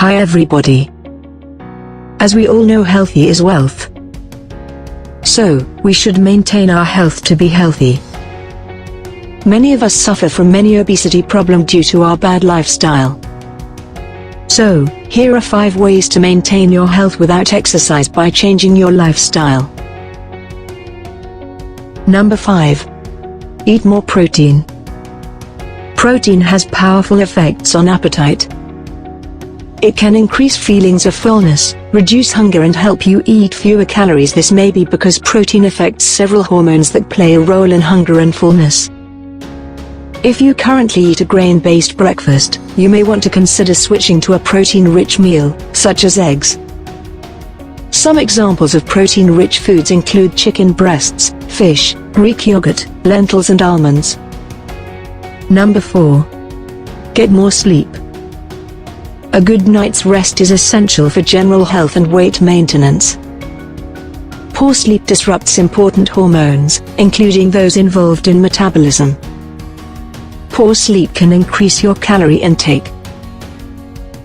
Hi everybody. As we all know, healthy is wealth. So, we should maintain our health to be healthy. Many of us suffer from many obesity problem due to our bad lifestyle. So, here are 5 ways to maintain your health without exercise by changing your lifestyle. Number 5. Eat more protein. Protein has powerful effects on appetite. It can increase feelings of fullness, reduce hunger and help you eat fewer calories. This may be because protein affects several hormones that play a role in hunger and fullness. If you currently eat a grain-based breakfast, you may want to consider switching to a protein-rich meal, such as eggs. Some examples of protein-rich foods include chicken breasts, fish, Greek yogurt, lentils and almonds. Number 4. Get more sleep. A good night's rest is essential for general health and weight maintenance. Poor sleep disrupts important hormones, including those involved in metabolism. Poor sleep can increase your calorie intake.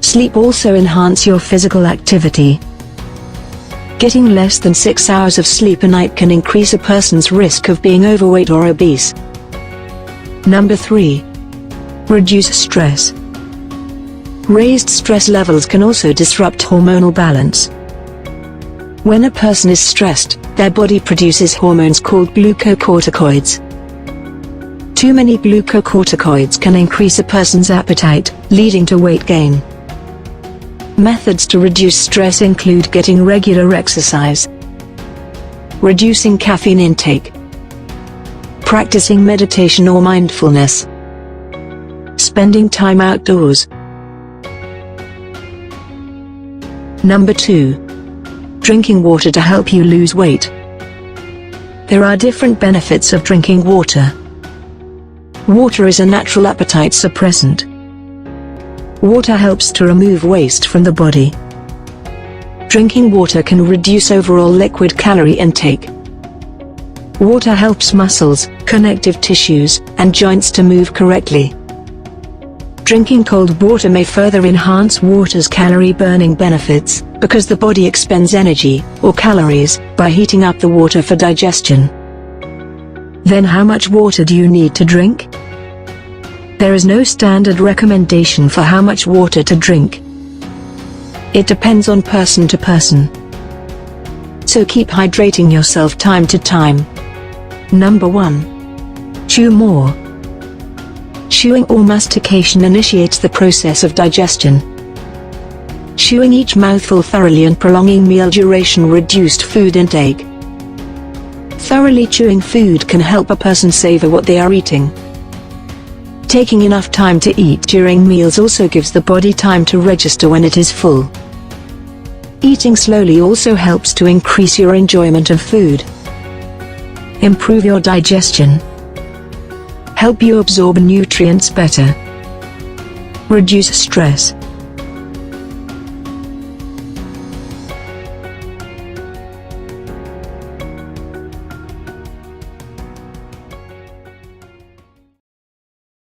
Sleep also enhances your physical activity. Getting less than 6 hours of sleep a night can increase a person's risk of being overweight or obese. Number 3. Reduce stress. Raised stress levels can also disrupt hormonal balance. When a person is stressed, their body produces hormones called glucocorticoids. Too many glucocorticoids can increase a person's appetite, leading to weight gain. Methods to reduce stress include getting regular exercise, reducing caffeine intake, practicing meditation or mindfulness, spending time outdoors. Number 2. Drinking water to help you lose weight. There are different benefits of drinking water. Water is a natural appetite suppressant. Water helps to remove waste from the body. Drinking water can reduce overall liquid calorie intake. Water helps muscles, connective tissues, and joints to move correctly. Drinking cold water may further enhance water's calorie-burning benefits, because the body expends energy, or calories, by heating up the water for digestion. Then how much water do you need to drink? There is no standard recommendation for how much water to drink. It depends on person to person. So keep hydrating yourself time to time. Number 1. Chew more. Chewing or mastication initiates the process of digestion. Chewing each mouthful thoroughly and prolonging meal duration reduced food intake. Thoroughly chewing food can help a person savor what they are eating. Taking enough time to eat during meals also gives the body time to register when it is full. Eating slowly also helps to increase your enjoyment of food. Improve your digestion. Help you absorb nutrients better. Reduce stress.